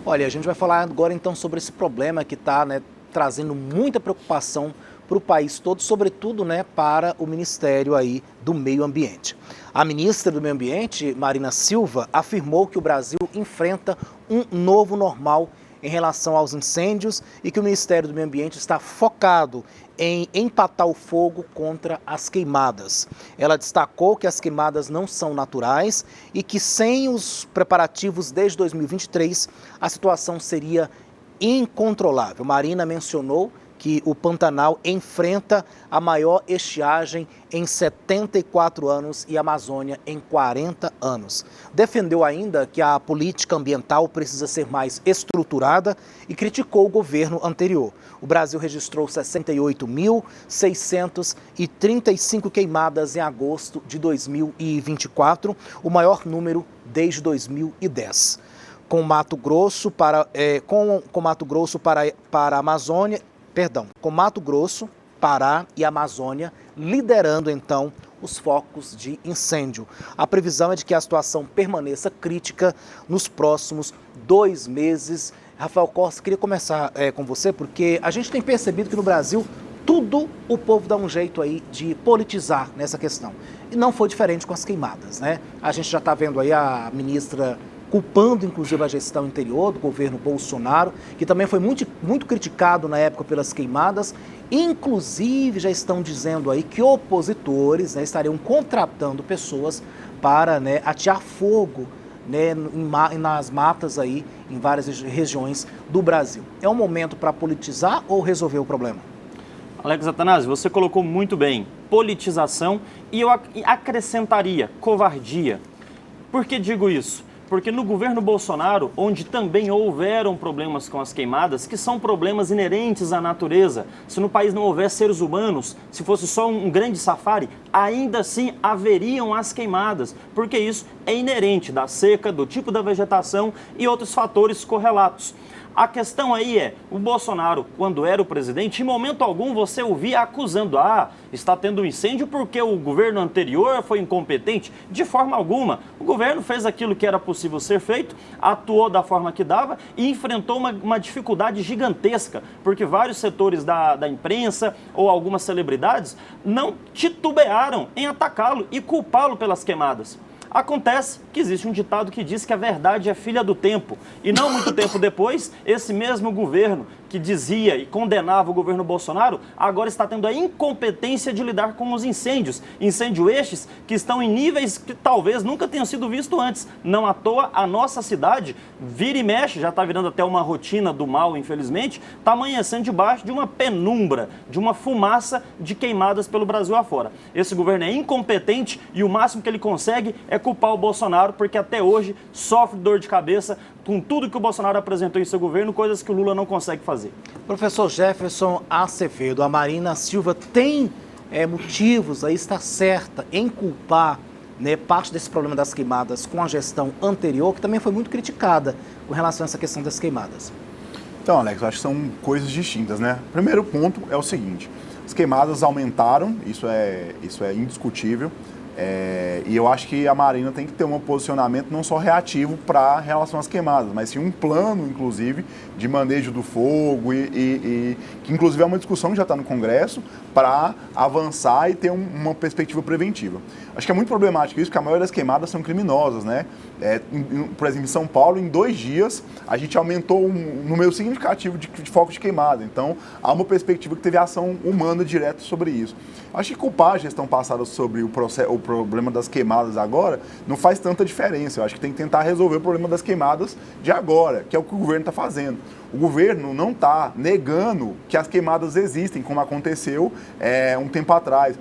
Olha, a gente vai falar agora então sobre esse problema que está, trazendo muita preocupação para o país todo, sobretudo, para o Ministério aí do Meio Ambiente. A ministra do Meio Ambiente, Marina Silva, afirmou que o Brasil enfrenta um novo normal em relação aos incêndios e que o Ministério do Meio Ambiente está focado em empatar o fogo contra as queimadas. Ela destacou que as queimadas não são naturais e que sem os preparativos desde 2023 a situação seria incontrolável. Marina mencionou que o Pantanal enfrenta a maior estiagem em 74 anos e a Amazônia em 40 anos. Defendeu ainda que a política ambiental precisa ser mais estruturada e criticou o governo anterior. O Brasil registrou 68.635 queimadas em agosto de 2024, o maior número desde 2010. Com Mato Grosso para a Amazônia, com Mato Grosso, Pará e Amazônia liderando então os focos de incêndio. A previsão é de que a situação permaneça crítica nos próximos 2 meses. Rafael Costa, queria começar com você, porque a gente tem percebido que no Brasil tudo o povo dá um jeito aí de politizar nessa questão. E não foi diferente com as queimadas, A gente já está vendo aí a ministra culpando inclusive a gestão anterior do governo Bolsonaro, que também foi muito criticado na época pelas queimadas. Inclusive já estão dizendo aí que opositores estariam contratando pessoas para atear fogo nas matas aí em várias regiões do Brasil. É um momento para politizar ou resolver o problema? Alex Attanasio, você colocou muito bem, politização, e eu acrescentaria covardia. Por que digo isso? Porque no governo Bolsonaro, onde também houveram problemas com as queimadas, que são problemas inerentes à natureza, se no país não houvesse seres humanos, se fosse só um grande safari, ainda assim haveriam as queimadas, porque isso é inerente da seca, do tipo da vegetação e outros fatores correlatos. A questão aí é, o Bolsonaro, quando era o presidente, em momento algum você ouvia acusando, está tendo um incêndio porque o governo anterior foi incompetente. De forma alguma. O governo fez aquilo que era possível ser feito, atuou da forma que dava e enfrentou uma dificuldade gigantesca, porque vários setores da imprensa ou algumas celebridades não titubearam em atacá-lo e culpá-lo pelas queimadas. Acontece que existe um ditado que diz que a verdade é filha do tempo. E não muito tempo depois, esse mesmo governo que dizia e condenava o governo Bolsonaro, agora está tendo a incompetência de lidar com os incêndios. Incêndios estes que estão em níveis que talvez nunca tenham sido vistos antes. Não à toa, a nossa cidade vira e mexe, já está virando até uma rotina do mal, infelizmente, está amanhecendo debaixo de uma penumbra, de uma fumaça de queimadas pelo Brasil afora. Esse governo é incompetente e o máximo que ele consegue é culpar o Bolsonaro, porque até hoje sofre dor de cabeça com tudo que o Bolsonaro apresentou em seu governo, coisas que o Lula não consegue fazer. Professor Jefferson Acevedo, a Marina Silva tem motivos, aí está certa, em culpar parte desse problema das queimadas com a gestão anterior, que também foi muito criticada com relação a essa questão das queimadas? Então, Alex, eu acho que são coisas distintas, Primeiro ponto é o seguinte, as queimadas aumentaram, isso é indiscutível. E eu acho que a Marina tem que ter um posicionamento não só reativo para relação às queimadas, mas sim um plano, inclusive, de manejo do fogo e que, inclusive, é uma discussão que já está no Congresso para avançar e ter uma perspectiva preventiva. Acho que é muito problemático isso, porque a maioria das queimadas são criminosas, por exemplo, em São Paulo, em 2 dias, a gente aumentou um número significativo de focos de queimada. Então, há uma perspectiva que teve ação humana direta sobre isso. Acho que culpar a gestão passada sobre o problema das queimadas agora não faz tanta diferença. Eu acho que tem que tentar resolver o problema das queimadas de agora, que é o que o governo está fazendo. O governo não está negando que as queimadas existem, como aconteceu um tempo atrás.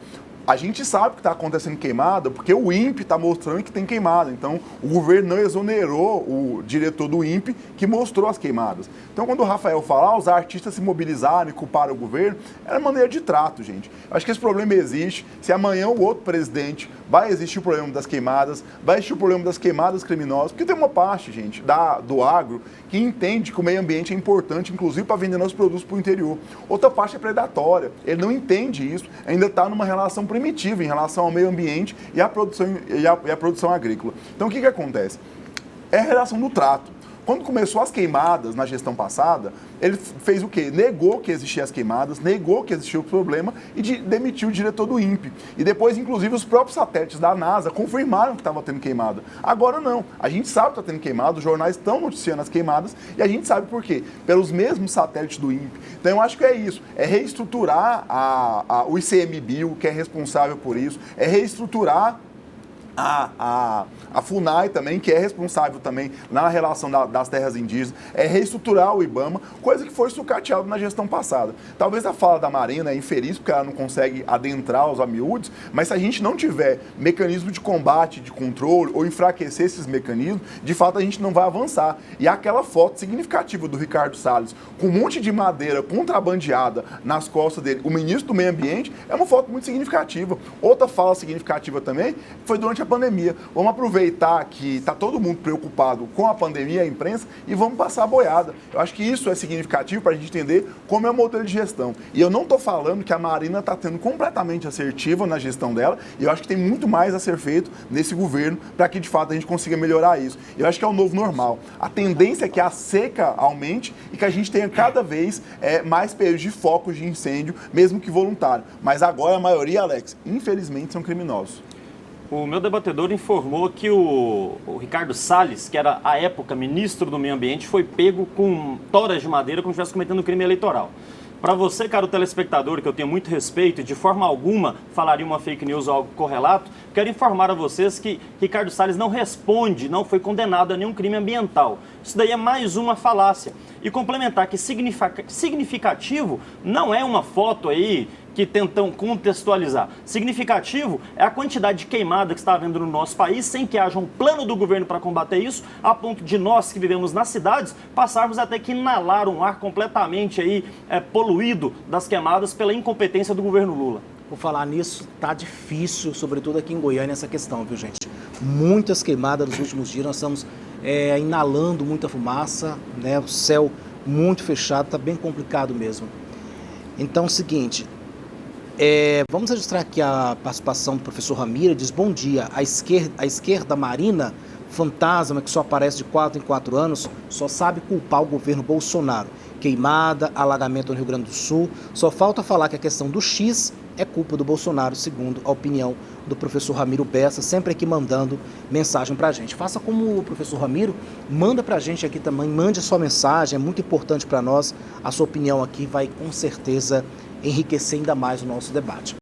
A gente sabe que está acontecendo queimada porque o INPE está mostrando que tem queimada. Então, o governo não exonerou o diretor do INPE que mostrou as queimadas. Então, quando o Rafael fala, os artistas se mobilizaram e culparam o governo, era maneira de trato, gente. Eu acho que esse problema existe. Se amanhã o outro presidente vai existir o problema das queimadas, vai existir o problema das queimadas criminosas, porque tem uma parte, gente, do agro que entende que o meio ambiente é importante, inclusive para vender nossos produtos para o interior. Outra parte é predatória. Ele não entende isso, ainda está numa relação primitiva em relação ao meio ambiente e à produção agrícola. Então, o que acontece? É a relação do trato. Quando começou as queimadas na gestão passada, ele fez o quê? Negou que existiam as queimadas, negou que existia o problema e demitiu o diretor do INPE. E depois, inclusive, os próprios satélites da NASA confirmaram que estava tendo queimada. Agora não. A gente sabe que está tendo queimada, os jornais estão noticiando as queimadas e a gente sabe por quê. Pelos mesmos satélites do INPE. Então eu acho que é isso. É reestruturar o ICMBio, que é responsável por isso. É reestruturar a FUNAI também, que é responsável também na relação das terras indígenas, é reestruturar o IBAMA, coisa que foi sucateada na gestão passada. Talvez a fala da Marina é infeliz, porque ela não consegue adentrar os amiúdos, mas se a gente não tiver mecanismo de combate, de controle, ou enfraquecer esses mecanismos, de fato a gente não vai avançar. E aquela foto significativa do Ricardo Salles, com um monte de madeira contrabandeada nas costas dele, o ministro do Meio Ambiente, é uma foto muito significativa. Outra fala significativa também foi durante a pandemia. Vamos aproveitar que está todo mundo preocupado com a pandemia, a imprensa, e vamos passar a boiada. Eu acho que isso é significativo para a gente entender como é o modelo de gestão. E eu não estou falando que a Marina está sendo completamente assertiva na gestão dela, e eu acho que tem muito mais a ser feito nesse governo para que, de fato, a gente consiga melhorar isso. Eu acho que é o novo normal. A tendência é que a seca aumente e que a gente tenha cada vez mais períodos de focos de incêndio, mesmo que voluntário. Mas agora a maioria, Alex, infelizmente, são criminosos. O meu debatedor informou que o Ricardo Salles, que era, à época, ministro do Meio Ambiente, foi pego com toras de madeira como se estivesse cometendo crime eleitoral. Para você, caro telespectador, que eu tenho muito respeito e de forma alguma falaria uma fake news ou algo correlato, quero informar a vocês que Ricardo Salles não responde, não foi condenado a nenhum crime ambiental. Isso daí é mais uma falácia. E complementar que significativo não é uma foto aí que tentam contextualizar. Significativo é a quantidade de queimada que está havendo no nosso país, sem que haja um plano do governo para combater isso, a ponto de nós que vivemos nas cidades passarmos até que inalar um ar completamente aí, poluído das queimadas pela incompetência do governo Lula. Por falar nisso, tá difícil, sobretudo aqui em Goiânia, essa questão, viu, gente? Muitas queimadas nos últimos dias, nós estamos inalando muita fumaça, né? O céu muito fechado, tá bem complicado mesmo. Então é o seguinte, vamos registrar aqui a participação do professor Ramiro. Diz: bom dia, a esquerda Marina, fantasma que só aparece de 4 em 4 anos, só sabe culpar o governo Bolsonaro. Queimada, alagamento no Rio Grande do Sul, só falta falar que a questão do X é culpa do Bolsonaro, segundo a opinião do professor Ramiro Bessa, sempre aqui mandando mensagem pra gente. Faça como o professor Ramiro, manda pra gente aqui também, mande a sua mensagem, é muito importante para nós, a sua opinião aqui vai com certeza enriquecer ainda mais o nosso debate.